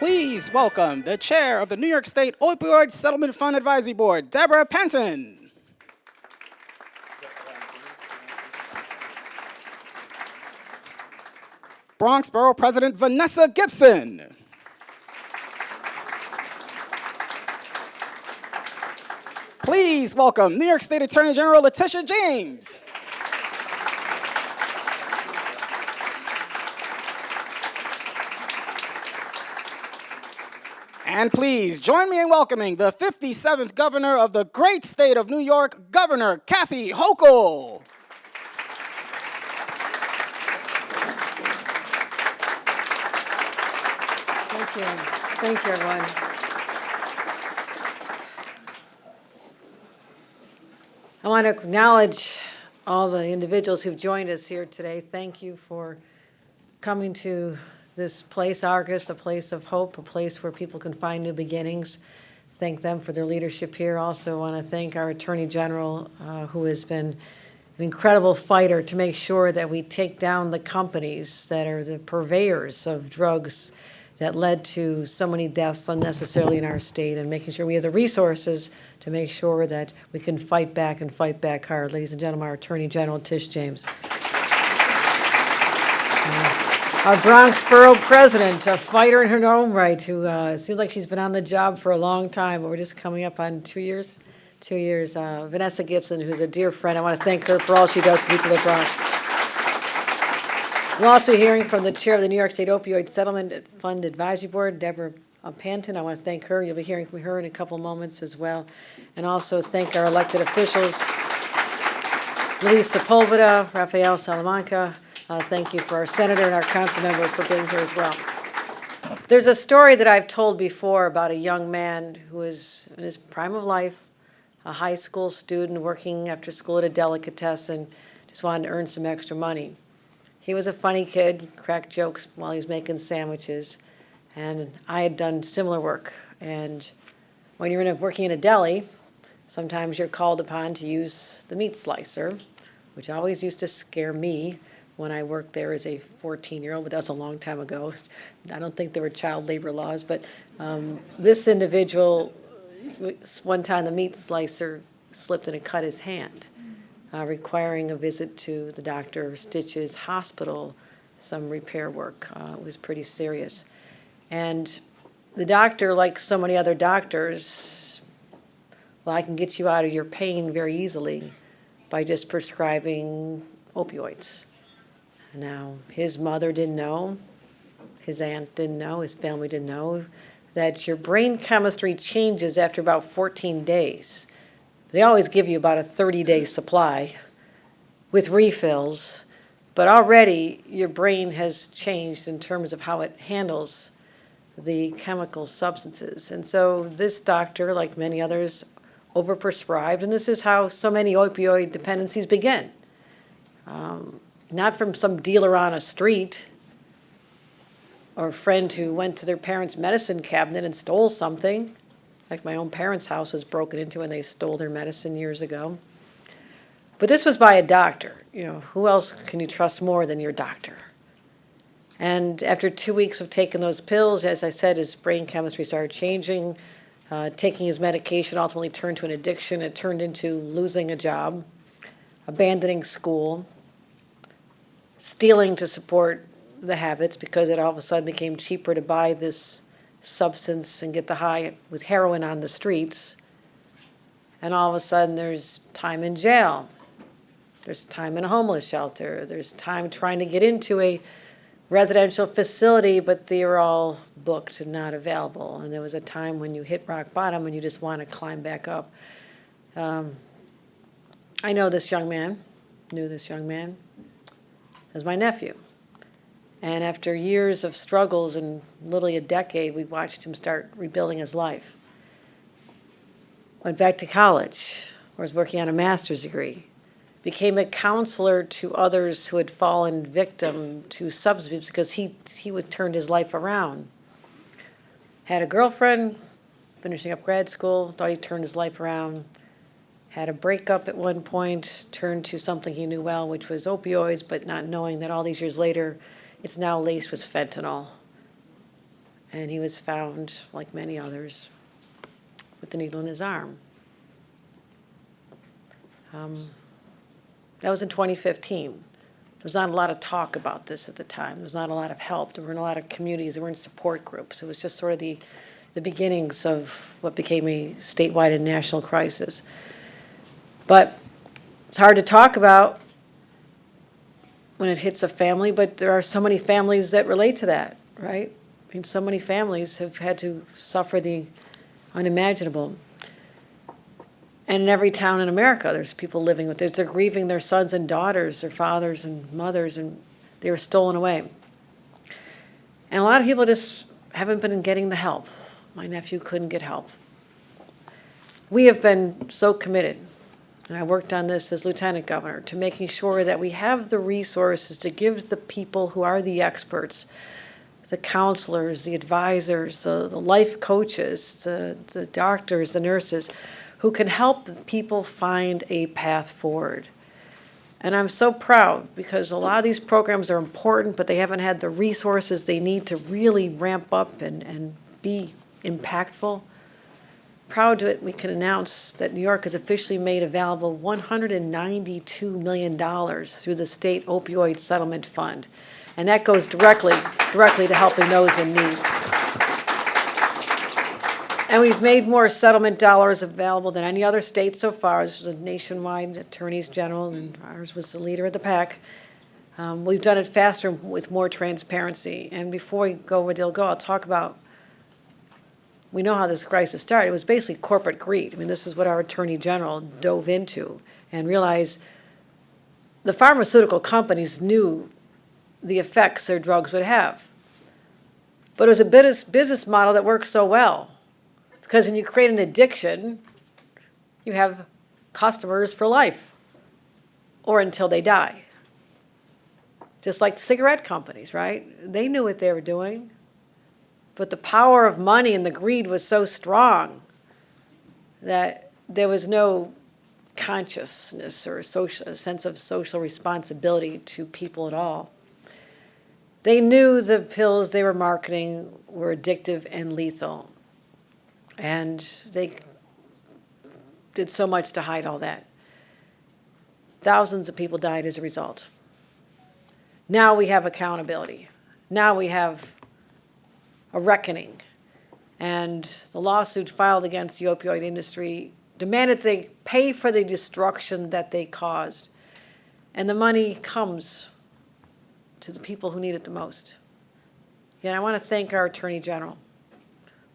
Please welcome the chair of the New York State Opioid Settlement Fund Advisory Board, Deborah Penton. Bronx Borough President Vanessa Gibson. Please welcome New York State Attorney General Letitia James. And please join me in welcoming the 57th Governor of the great state of New York, Governor Kathy Hochul. Thank you. Thank you, everyone. I want to acknowledge all the individuals who've joined us here today. Thank you for coming to this place, Argus, a place of hope, a place where people can find new beginnings. Thank them for their leadership here. Also want to thank our Attorney General, who has been an incredible fighter to make sure that we take down the companies that are the purveyors of drugs that led to so many deaths unnecessarily in our state, and making sure we have the resources to make sure that we can fight back and fight back hard. Ladies and gentlemen, our Attorney General, Tish James. Our Bronx Borough President, a fighter in her own right, who seems like she's been on the job for a long time, but we're just coming up on 2 years. 2 years. Vanessa Gibson, who's a dear friend. I want to thank her for all she does for the people of the Bronx. We'll also be hearing from the chair of the New York State Opioid Settlement Fund Advisory Board, Deborah Penton. I want to thank her. You'll be hearing from her in a couple of moments as well. And also thank our elected officials, Luis Sepulveda, Rafael Salamanca. Thank you for our senator and our council member for being here as well. There's a story that I've told before about a young man who was in his prime of life, a high school student working after school at a delicatessen, just wanted to earn some extra money. He was a funny kid, cracked jokes while he was making sandwiches, and I had done similar work. And when you're working in a deli, sometimes you're called upon to use the meat slicer, which always used to scare me when I worked there as a 14-year-old, but that was a long time ago. I don't think there were child labor laws, but this individual, one time the meat slicer slipped and it cut his hand, requiring a visit to the doctor, stitches, hospital, some repair work. It was pretty serious. And the doctor, like so many other doctors, well, I can get you out of your pain very easily by just prescribing opioids. Now, his mother didn't know, his aunt didn't know, his family didn't know that your brain chemistry changes after about 14 days. They always give you about a 30-day supply with refills, but already your brain has changed in terms of how it handles the chemical substances. And so this doctor, like many others, overprescribed, and this is how so many opioid dependencies begin. Not from some dealer on a street or a friend who went to their parents' medicine cabinet and stole something. Like my own parents' house was broken into and they stole their medicine years ago. But this was by a doctor. You know, who else can you trust more than your doctor? And after 2 weeks of taking those pills, as I said, his brain chemistry started changing. Taking his medication ultimately turned to an addiction. It turned into losing a job, abandoning school, stealing to support the habits because it all of a sudden became cheaper to buy this substance and get the high with heroin on the streets. And all of a sudden there's time in jail. There's time in a homeless shelter. There's time trying to get into a residential facility, but they were all booked and not available. And there was a time when you hit rock bottom and you just want to climb back up. I knew this young man as my nephew. And after years of struggles and literally a decade, we watched him start rebuilding his life. Went back to college, where I was working on a master's degree. Became a counselor to others who had fallen victim to substance abuse because he would turn his life around. Had a girlfriend, finishing up grad school, thought he turned his life around. Had a breakup at one point, turned to something he knew well, which was opioids, but not knowing that all these years later, it's now laced with fentanyl. and he was found, like many others, with the needle in his arm. That was in 2015. There was not a lot of talk about this at the time. There was not a lot of help. There weren't a lot of communities. There weren't support groups. It was just sort of the beginnings of what became a statewide and national crisis. But it's hard to talk about when it hits a family, but there are so many families that relate to that, right? I mean, so many families have had to suffer the unimaginable. And in every town in America, there's people living with this. They're grieving their sons and daughters, their fathers and mothers, and they were stolen away. And a lot of people just haven't been getting the help. My nephew couldn't get help. We have been so committed, and I worked on this as lieutenant governor, to making sure that we have the resources to give the people who are the experts, the counselors, the advisors, the life coaches, the doctors, the nurses, who can help people find a path forward. And I'm so proud because a lot of these programs are important, but they haven't had the resources they need to really ramp up and be impactful. Proud that we can announce that New York has officially made available $192 million through the state opioid settlement fund. And that goes directly to helping those in need. And we've made more settlement dollars available than any other state so far. This was a nationwide attorneys general, and ours was the leader of the pack. We've done it faster with more transparency. And before we go where they'll go, I'll talk about, we know how this crisis started. It was basically corporate greed. I mean, this is what our attorney general dove into and realized the pharmaceutical companies knew the effects their drugs would have. But it was a business model that worked so well. Because when you create an addiction, you have customers for life or until they die. Just like the cigarette companies, right? They knew what they were doing. But the power of money and the greed was so strong that there was no consciousness or a sense of social responsibility to people at all. They knew the pills they were marketing were addictive and lethal. And they did so much to hide all that. Thousands of people died as a result. Now we have accountability. Now we have a reckoning. And the lawsuit filed against the opioid industry demanded they pay for the destruction that they caused. And the money comes to the people who need it the most. Again, I want to thank our Attorney General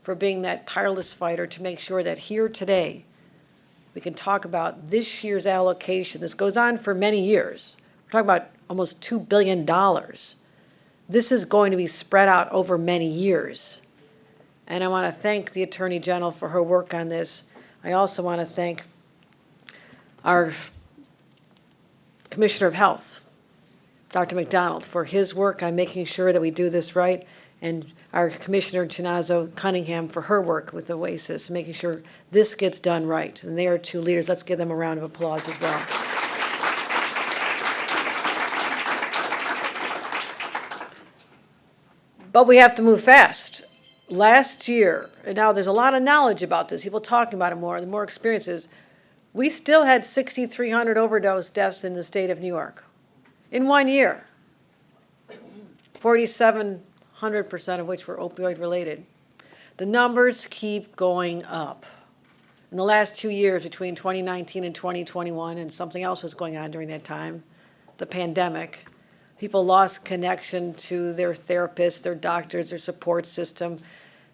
for being that tireless fighter to make sure that here today we can talk about this year's allocation. This goes on for many years. We're talking about almost $2 billion. This is going to be spread out over many years. And I want to thank the Attorney General for her work on this. I also want to thank our Commissioner of Health, Dr. McDonald, for his work on making sure that we do this right, and our Commissioner Chinazo Cunningham for her work with OASIS, making sure this gets done right. And they are two leaders. Let's give them a round of applause as well. But we have to move fast. Last year, and now there's a lot of knowledge about this, people talking about it more, the more experiences, we still had 6,300 overdose deaths in the state of New York in 1 year. 4,700% of which were opioid related. The numbers keep going up. In the last 2 years, between 2019 and 2021, and something else was going on during that time, the pandemic, people lost connection to their therapists, their doctors, their support system.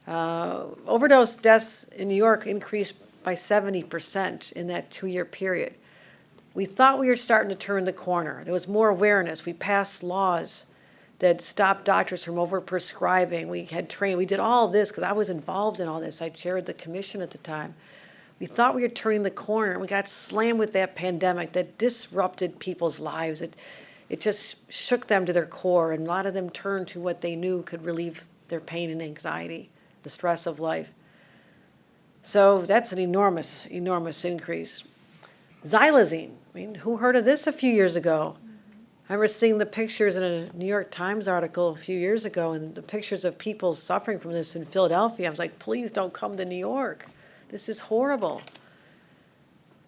Overdose deaths in New York increased by 70% in that 2-year period. We thought we were starting to turn the corner. There was more awareness. We passed laws that stopped doctors from overprescribing. We had trained. We did all this because I was involved in all this. I chaired the commission at the time. We thought we were turning the corner, and we got slammed with that pandemic that disrupted people's lives. It just shook them to their core, and a lot of them turned to what they knew could relieve their pain and anxiety, the stress of life. So that's an enormous, enormous increase. Xylazine, I mean, who heard of this a few years ago? I remember seeing the pictures in a New York Times article a few years ago, and the pictures of people suffering from this in Philadelphia. I was like, please don't come to New York. This is horrible.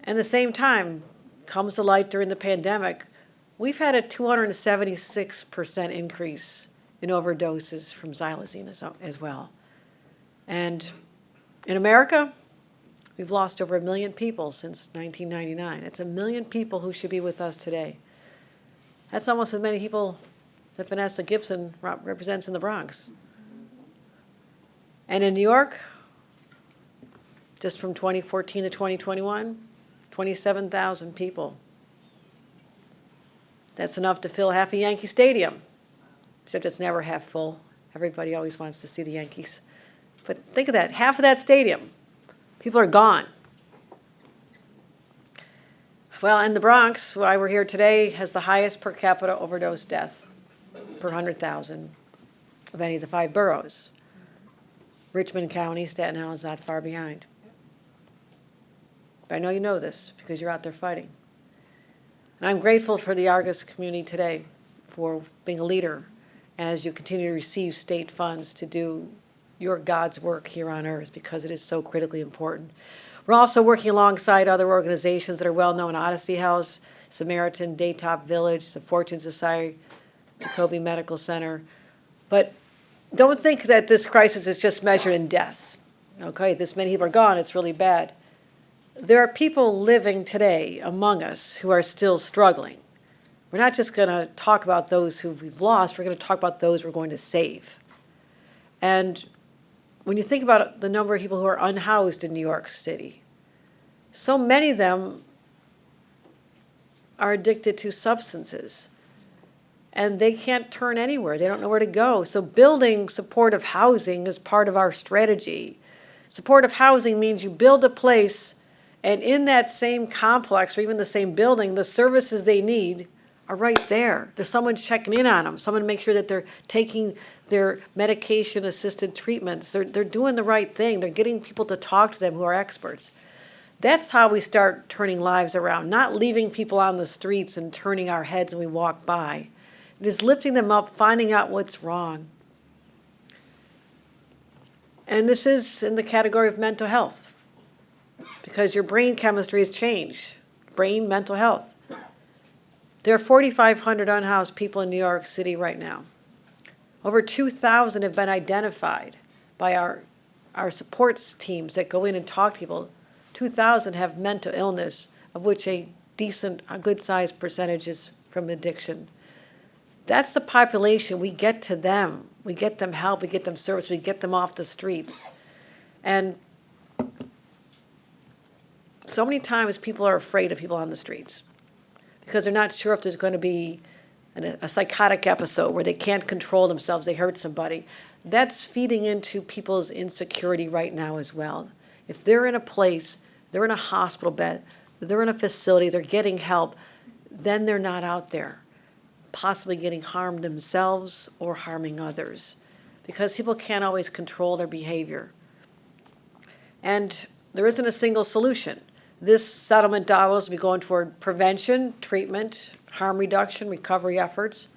And at the same time, comes to light during the pandemic, we've had a 276% increase in overdoses from xylazine as well. And in America, we've lost over 1 million people since 1999. It's 1 million people who should be with us today. That's almost as many people that Vanessa Gibson represents in the Bronx. And in New York, just from 2014 to 2021, 27,000 people. That's enough to fill half a Yankee Stadium, except it's never half full. Everybody always wants to see the Yankees. But think of that, half of that stadium, people are gone. Well, in the Bronx, why we're here today, has the highest per capita overdose death per 100,000 of any of the 5 boroughs. Richmond County, Staten Island is not far behind. But I know you know this because you're out there fighting. And I'm grateful for the Argus community today for being a leader as you continue to receive state funds to do your God's work here on earth, because it is so critically important. We're also working alongside other organizations that are well known: Odyssey House, Samaritan, Daytop Village, the Fortune Society, Jacoby Medical Center. But don't think that this crisis is just measured in deaths. Okay, this many people are gone, it's really bad. There are people living today among us who are still struggling. We're not just going to talk about those who we've lost, we're going to talk about those we're going to save. And when you think about the number of people who are unhoused in New York City, so many of them are addicted to substances, and they can't turn anywhere. They don't know where to go. So building supportive housing is part of our strategy. Supportive housing means you build a place, and in that same complex or even the same building, the services they need are right there. There's someone checking in on them, someone to make sure that they're taking their medication-assisted treatments. They're doing the right thing. They're getting people to talk to them who are experts. That's how we start turning lives around, not leaving people on the streets and turning our heads when we walk by. It is lifting them up, finding out what's wrong. And this is in the category of mental health, because your brain chemistry has changed. Brain, mental health. There are 4,500 unhoused people in New York City right now. Over 2,000 have been identified by our supports teams that go in and talk to people. 2,000 have mental illness, of which a good-sized percentage is from addiction. That's the population. We get to them. We get them help. We get them service. We get them off the streets. And so many times people are afraid of people on the streets because they're not sure if there's going to be a psychotic episode where they can't control themselves, they hurt somebody. That's feeding into people's insecurity right now as well. If they're in a place, they're in a hospital bed, they're in a facility, they're getting help, then they're not out there, possibly getting harmed themselves or harming others, because people can't always control their behavior. And there isn't a single solution. This settlement dollars will be going toward prevention, treatment, harm reduction, recovery efforts,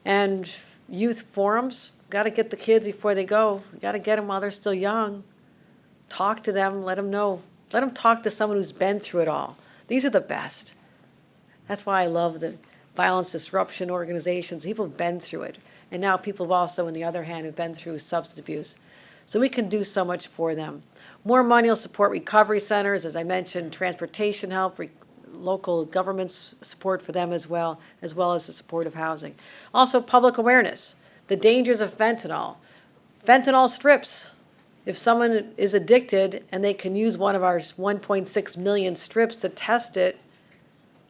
and youth forums. Got to get the kids before they go. Got to get them while they're still young. Talk to them, let them know. Let them talk to someone who's been through it all. These are the best. That's why I love the violence disruption organizations. People have been through it. And now people have also, on the other hand, have been through substance abuse. So we can do so much for them. More money will support recovery centers, as I mentioned, transportation help, local government's support for them as well as the supportive housing. Also, public awareness, the dangers of fentanyl. Fentanyl strips. If someone is addicted and they can use one of our 1.6 million strips to test it,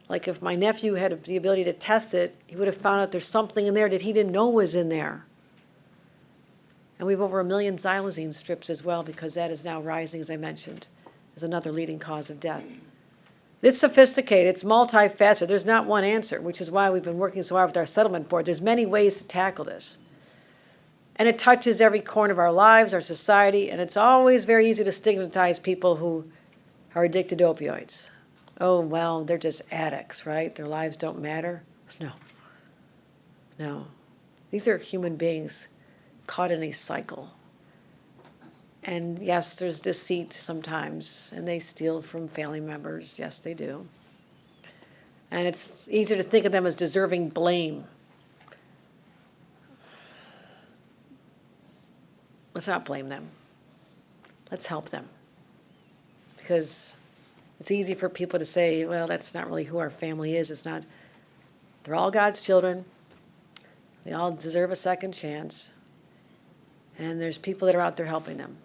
like if my nephew had the ability to test it, he would have found out there's something in there that he didn't know was in there. And we have over 1 million xylazine strips as well, because that is now rising, as I mentioned, as another leading cause of death. It's sophisticated, it's multifaceted. There's not one answer, which is why we've been working so hard with our settlement board. There's many ways to tackle this. And it touches every corner of our lives, our society, and it's always very easy to stigmatize people who are addicted to opioids. Oh, well, they're just addicts, right? Their lives don't matter. No. No. These are human beings caught in a cycle. And yes, there's deceit sometimes, and they steal from family members. Yes, they do. And it's easier to think of them as deserving blame. Let's not blame them. Let's help them. Because it's easy for people to say, well, that's not really who our family is. It's not. They're all God's children. They all deserve a second chance. And there's people that are out there helping them.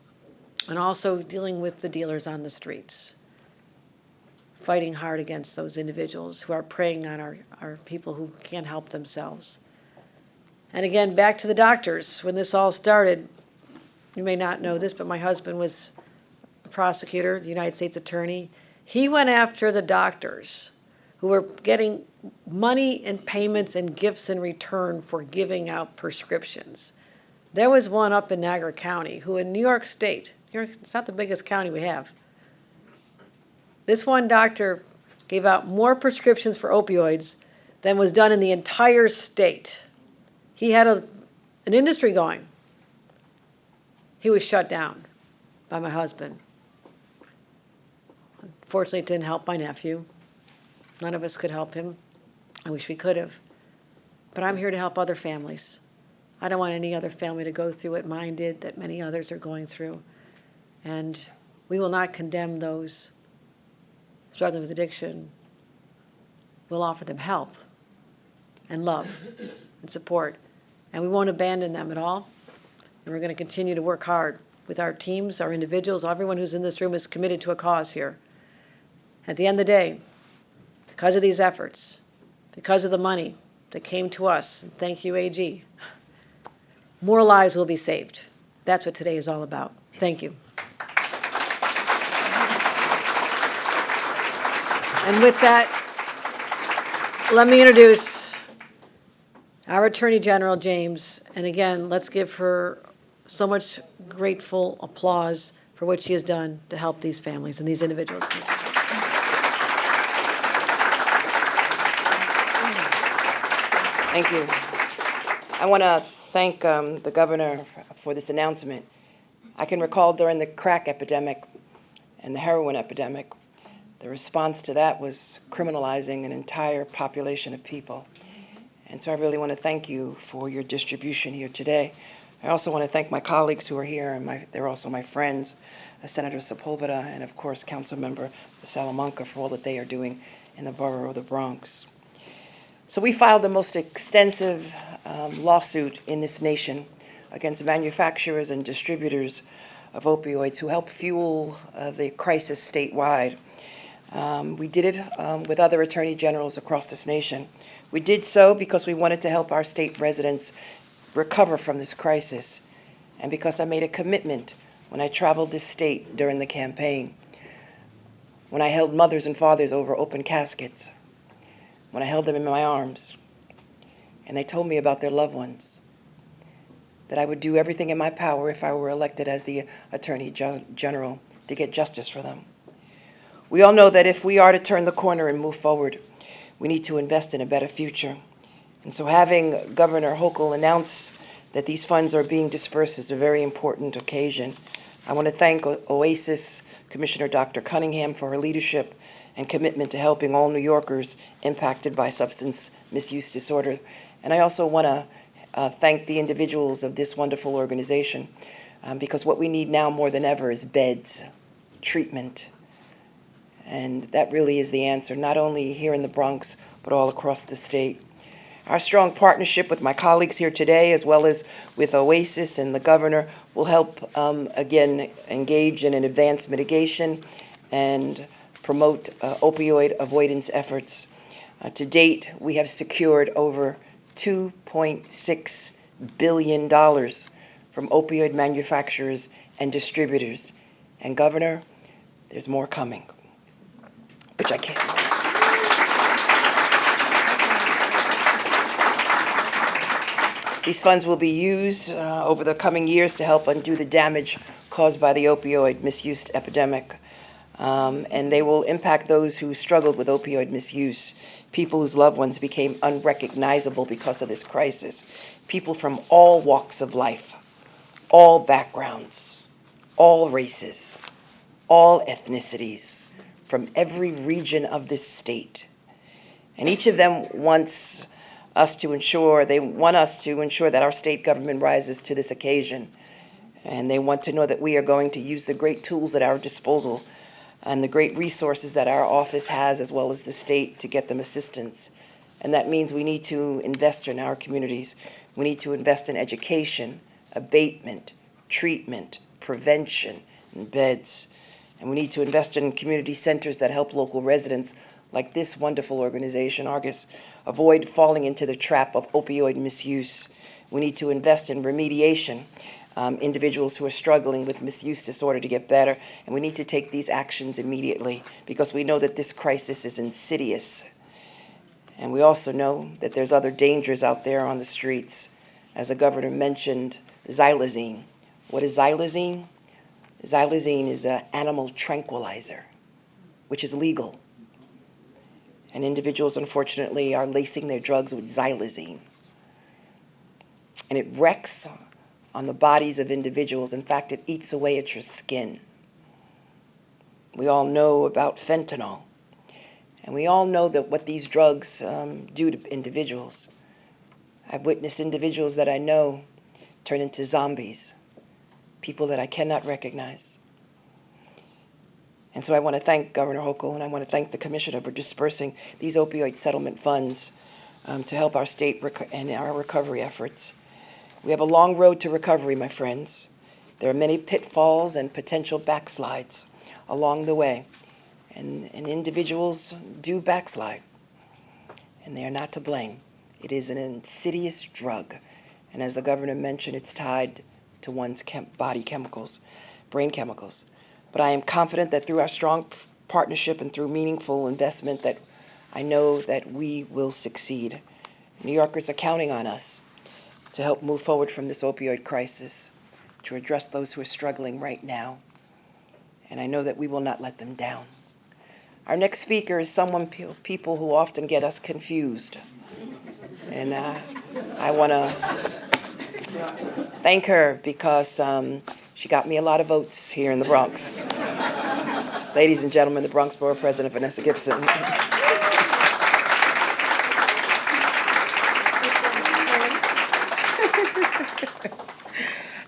And also dealing with the dealers on the streets. Fighting hard against those individuals who are preying on our people who can't help themselves. And again, back to the doctors. When this all started, you may not know this, but my husband was a prosecutor, the United States attorney. He went after the doctors who were getting money and payments and gifts in return for giving out prescriptions. There was one up in Niagara County who in New York State, it's not the biggest county we have, this one doctor gave out more prescriptions for opioids than was done in the entire state. He had an industry going. He was shut down by my husband. Unfortunately, it didn't help my nephew. None of us could help him. I wish we could have. But I'm here to help other families. I don't want any other family to go through what mine did, that many others are going through. And we will not condemn those struggling with addiction. We'll offer them help and love and support. And we won't abandon them at all. And we're going to continue to work hard with our teams, our individuals. Everyone who's in this room is committed to a cause here. At the end of the day, because of these efforts, because of the money that came to us, and thank you, AG, more lives will be saved. That's what today is all about. Thank you. And with that, let me introduce our Attorney General, James. And again, let's give her so much grateful applause for what she has done to help these families and these individuals. Thank you. I want to thank the governor for this announcement. I can recall during the crack epidemic and the heroin epidemic, the response to that was criminalizing an entire population of people. And so I really want to thank you for your distribution here today. I also want to thank my colleagues who are here, and they're also my friends, Senator Sepulveda and, of course, Councilmember Salamanca for all that they are doing in the borough of the Bronx. So we filed the most extensive lawsuit in this nation against manufacturers and distributors of opioids who help fuel the crisis statewide. We did it with other attorney generals across this nation. We did so because we wanted to help our state residents recover from this crisis, and because I made a commitment when I traveled this state during the campaign, when I held mothers and fathers over open caskets, when I held them in my arms, and they told me about their loved ones, that I would do everything in my power if I were elected as the Attorney General to get justice for them. We all know that if we are to turn the corner and move forward, we need to invest in a better future. And so having Governor Hochul announce that these funds are being dispersed is a very important occasion. I want to thank OASIS Commissioner Dr. Cunningham for her leadership and commitment to helping all New Yorkers impacted by substance misuse disorder. And I also want to thank the individuals of this wonderful organization because what we need now more than ever is beds, treatment, and that really is the answer, not only here in the Bronx, but all across the state. Our strong partnership with my colleagues here today, as well as with OASIS and the governor, will help, again, engage in an advanced mitigation and promote opioid avoidance efforts. To date, we have secured over $2.6 billion from opioid manufacturers and distributors. And Governor, there's more coming, which I can't. These funds will be used over the coming years to help undo the damage caused by the opioid misuse epidemic. And they will impact those who struggled with opioid misuse, people whose loved ones became unrecognizable because of this crisis, people from all walks of life, all backgrounds, all races, all ethnicities, from every region of this state. And each of them wants us to ensure, they want us to ensure that our state government rises to this occasion. And they want to know that we are going to use the great tools at our disposal and the great resources that our office has, as well as the state, to get them assistance. And that means we need to invest in our communities. We need to invest in education, abatement, treatment, prevention, and beds. And we need to invest in community centers that help local residents, like this wonderful organization, Argus, avoid falling into the trap of opioid misuse. We need to invest in remediation, individuals who are struggling with misuse disorder to get better. And we need to take these actions immediately because we know that this crisis is insidious. And we also know that there's other dangers out there on the streets. As the governor mentioned, xylazine. What is xylazine? Xylazine is an animal tranquilizer, which is legal. And individuals, unfortunately, are lacing their drugs with xylazine. And it wrecks on the bodies of individuals. In fact, it eats away at your skin. We all know about fentanyl. And we all know that what these drugs do to individuals. I've witnessed individuals that I know turn into zombies, people that I cannot recognize. And so I want to thank Governor Hochul, and I want to thank the Commissioner for dispersing these opioid settlement funds to help our state and our recovery efforts. We have a long road to recovery, my friends. There are many pitfalls and potential backslides along the way. And individuals do backslide, and they are not to blame. It is an insidious drug. And as the governor mentioned, it's tied to one's body chemicals, brain chemicals. But I am confident that through our strong partnership and through meaningful investment that I know that we will succeed. New Yorkers are counting on us to help move forward from this opioid crisis, to address those who are struggling right now. And I know that we will not let them down. Our next speaker is someone people who often get us confused. And I want to thank her because she got me a lot of votes here in the Bronx. Ladies and gentlemen, the Bronx Borough President, Vanessa Gibson.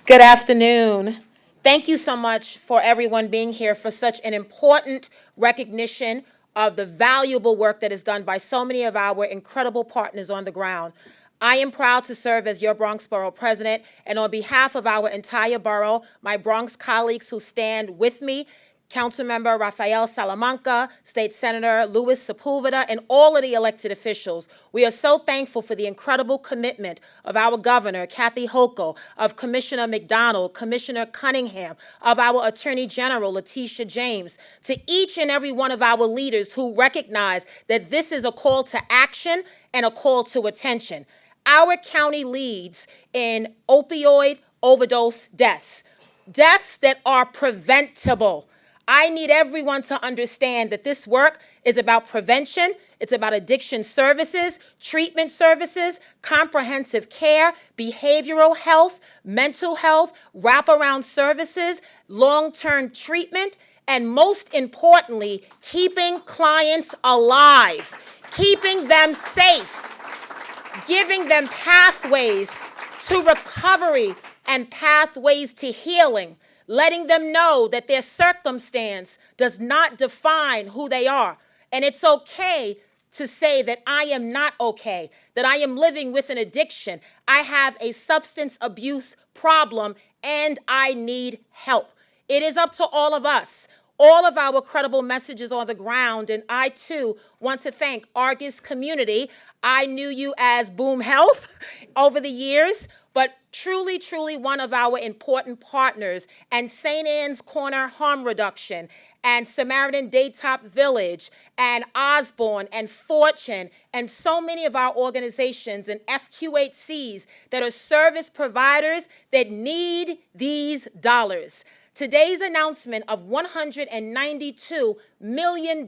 Good afternoon. Thank you so much for everyone being here for such an important recognition of the valuable work that is done by so many of our incredible partners on the ground. I am proud to serve as your Bronx Borough President, and on behalf of our entire borough, my Bronx colleagues who stand with me, Councilmember Rafael Salamanca, State Senator Louis Sepulveda, and all of the elected officials. We are so thankful for the incredible commitment of our governor, Kathy Hochul, of Commissioner McDonald, Commissioner Cunningham, of our Attorney General, Letitia James, to each and every one of our leaders who recognize that this is a call to action and a call to attention. Our county leads in opioid overdose deaths, deaths that are preventable. I need everyone to understand that this work is about prevention, it's about addiction services, treatment services, comprehensive care, behavioral health, mental health, wraparound services, long-term treatment, and most importantly, keeping clients alive, keeping them safe, giving them pathways to recovery and pathways to healing, letting them know that their circumstance does not define who they are. And it's okay to say that I am not okay, that I am living with an addiction, I have a substance abuse problem, and I need help. It is up to all of us, all of our credible messages on the ground, and I too want to thank Argus community. I knew you as Boom Health over the years, but truly, truly one of our important partners, and St. Anne's Corner Harm Reduction, and Samaritan Daytop Village, and Osborne, and Fortune, and so many of our organizations and FQHCs that are service providers that need these dollars. Today's announcement of $192 million,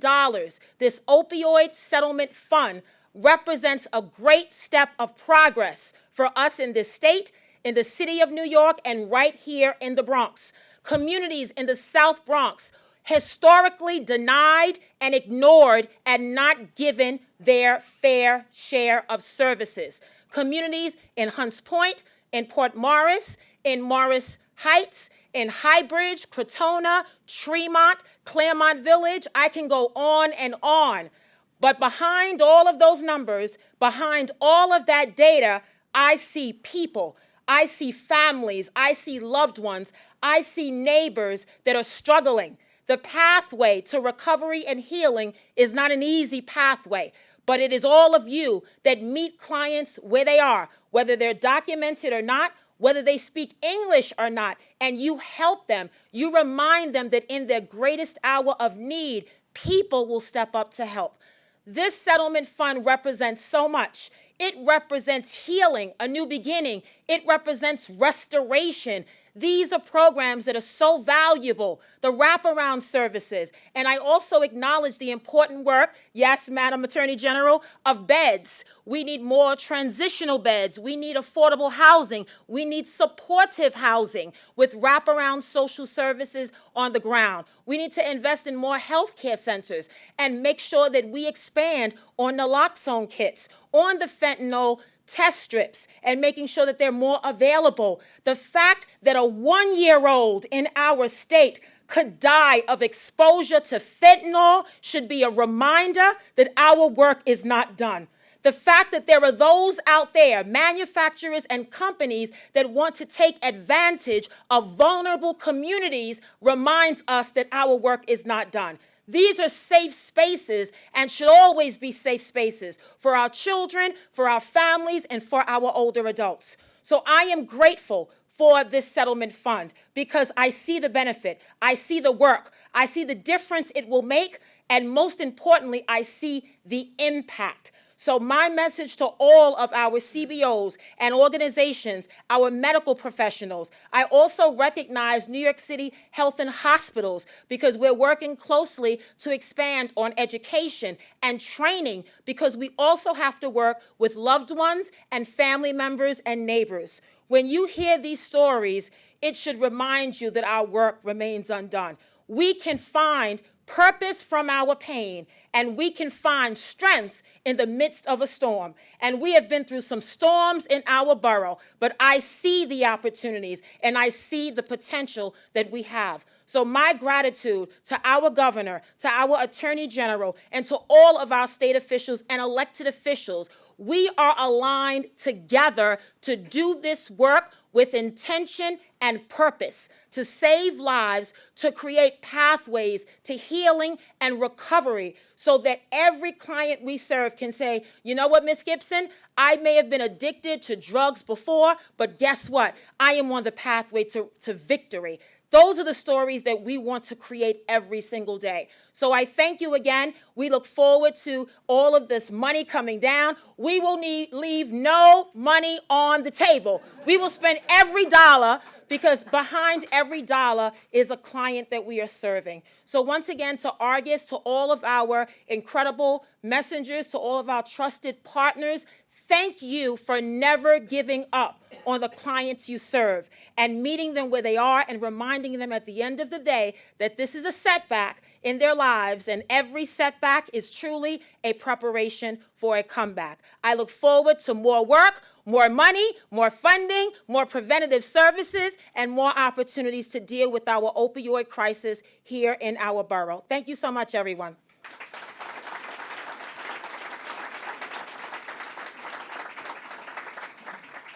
this opioid settlement fund, represents a great step of progress for us in this state, in the city of New York, and right here in the Bronx. Communities in the South Bronx historically denied and ignored and not given their fair share of services. Communities in Hunts Point, in Port Morris, in Morris Heights, in Highbridge, Crotona, Tremont, Claremont Village, I can go on and on. But behind all of those numbers, behind all of that data, I see people, I see families, I see loved ones, I see neighbors that are struggling. The pathway to recovery and healing is not an easy pathway, but it is all of you that meet clients where they are, whether they're documented or not, whether they speak English or not, and you help them. You remind them that in their greatest hour of need, people will step up to help. This settlement fund represents so much. It represents healing, a new beginning. It represents restoration. These are programs that are so valuable, the wraparound services. And I also acknowledge the important work, yes, Madam Attorney General, of beds. We need more transitional beds. We need affordable housing. We need supportive housing with wraparound social services on the ground. We need to invest in more healthcare centers and make sure that we expand on naloxone kits, on the fentanyl test strips, and making sure that they're more available. The fact that a 1-year-old in our state could die of exposure to fentanyl should be a reminder that our work is not done. The fact that there are those out there, manufacturers and companies, that want to take advantage of vulnerable communities reminds us that our work is not done. These are safe spaces and should always be safe spaces for our children, for our families, and for our older adults. So I am grateful for this settlement fund because I see the benefit, I see the work, I see the difference it will make, and most importantly, I see the impact. So my message to all of our CBOs and organizations, our medical professionals, I also recognize New York City Health and Hospitals because we're working closely to expand on education and training because we also have to work with loved ones and family members and neighbors. When you hear these stories, it should remind you that our work remains undone. We can find purpose from our pain, and we can find strength in the midst of a storm. And we have been through some storms in our borough, but I see the opportunities and I see the potential that we have. So my gratitude to our governor, to our attorney general, and to all of our state officials and elected officials. We are aligned together to do this work with intention and purpose, to save lives, to create pathways to healing and recovery so that every client we serve can say, you know what, Ms. Gibson, I may have been addicted to drugs before, but guess what? I am on the pathway to victory. Those are the stories that we want to create every single day. So I thank you again. We look forward to all of this money coming down. We will leave no money on the table. We will spend every dollar because behind every dollar is a client that we are serving. So once again, to Argus, to all of our incredible messengers, to all of our trusted partners, thank you for never giving up on the clients you serve and meeting them where they are and reminding them at the end of the day that this is a setback in their lives and every setback is truly a preparation for a comeback. I look forward to more work, more money, more funding, more preventative services, and more opportunities to deal with our opioid crisis here in our borough. Thank you so much, everyone.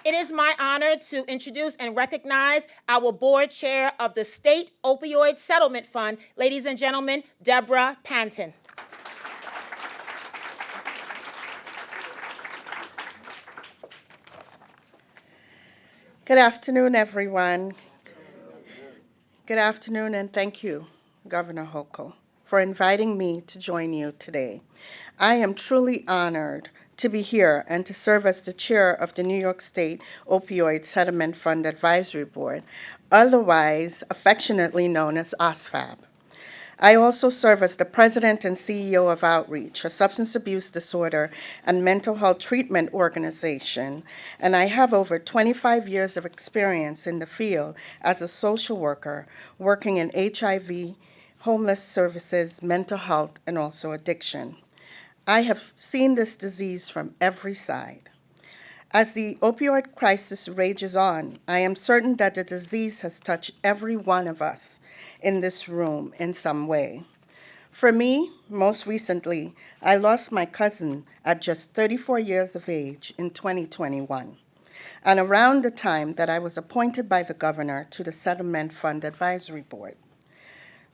It is my honor to introduce and recognize our board chair of the State Opioid Settlement Fund, ladies and gentlemen, Deborah Panton. Good afternoon, everyone. Good afternoon, and thank you, Governor Hochul, for inviting me to join you today. I am truly honored to be here and to serve as the chair of the New York State Opioid Settlement Fund Advisory Board, otherwise affectionately known as OSFAB. I also serve as the president and CEO of Outreach, a substance abuse disorder and mental health treatment organization, and I have over 25 years of experience in the field as a social worker, working in HIV, homeless services, mental health, and also addiction. I have seen this disease from every side. As the opioid crisis rages on, I am certain that the disease has touched every one of us in this room in some way. For me, most recently, I lost my cousin at just 34 years of age in 2021, and around the time that I was appointed by the governor to the Settlement Fund Advisory Board.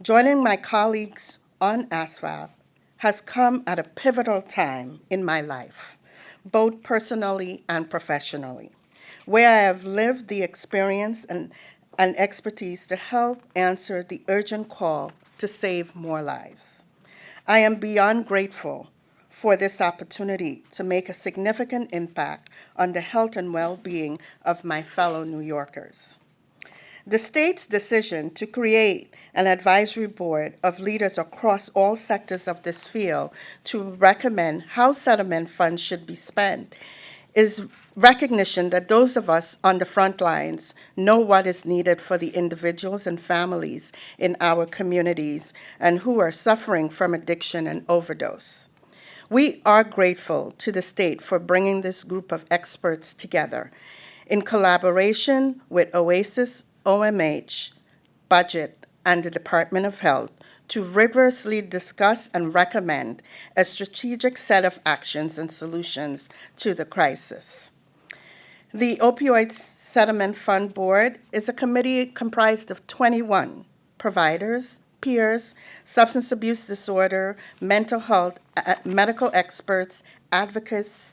Joining my colleagues on ASFAB has come at a pivotal time in my life, both personally and professionally, where I have lived the experience and expertise to help answer the urgent call to save more lives. I am beyond grateful for this opportunity to make a significant impact on the health and well-being of my fellow New Yorkers. The state's decision to create an advisory board of leaders across all sectors of this field to recommend how settlement funds should be spent is recognition that those of us on the front lines know what is needed for the individuals and families in our communities and who are suffering from addiction and overdose. We are grateful to the state for bringing this group of experts together in collaboration with OASIS, OMH, Budget, and the Department of Health to rigorously discuss and recommend a strategic set of actions and solutions to the crisis. The Opioid Settlement Fund Board is a committee comprised of 21 providers, peers, substance abuse disorder, mental health, medical experts, advocates,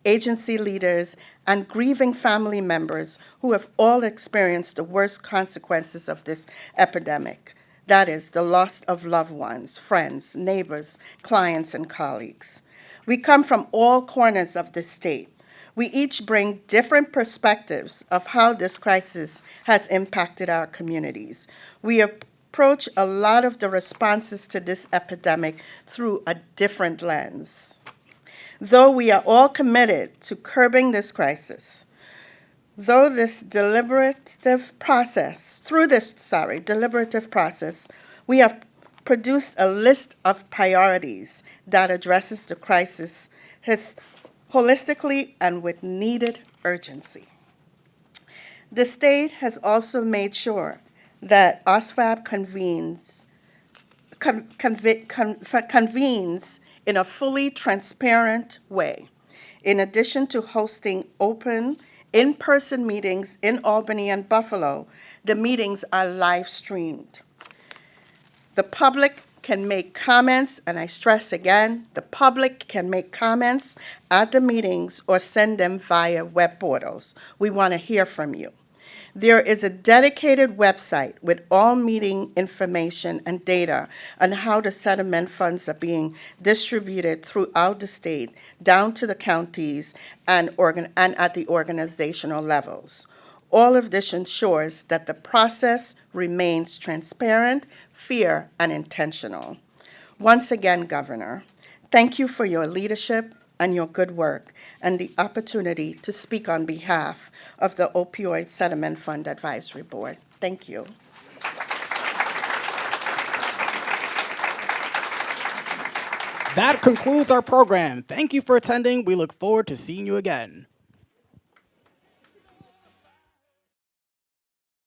agency leaders, and grieving family members who have all experienced the worst consequences of this epidemic. That is, the loss of loved ones, friends, neighbors, clients, and colleagues. We come from all corners of the state. We each bring different perspectives of how this crisis has impacted our communities. We approach a lot of the responses to this epidemic through a different lens. Though we are all committed to curbing this crisis, through this deliberative process, we have produced a list of priorities that addresses the crisis holistically and with needed urgency. The state has also made sure that OSFAB convenes in a fully transparent way. In addition to hosting open, in-person meetings in Albany and Buffalo, the meetings are live streamed. The public can make comments, and I stress again, the public can make comments at the meetings or send them via web portals. We want to hear from you. There is a dedicated website with all meeting information and data on how the settlement funds are being distributed throughout the state, down to the counties and at the organizational levels. All of this ensures that the process remains transparent, fair, and intentional. Once again, Governor, thank you for your leadership and your good work and the opportunity to speak on behalf of the Opioid Settlement Fund Advisory Board. Thank you. That concludes our program. Thank you for attending. We look forward to seeing you again.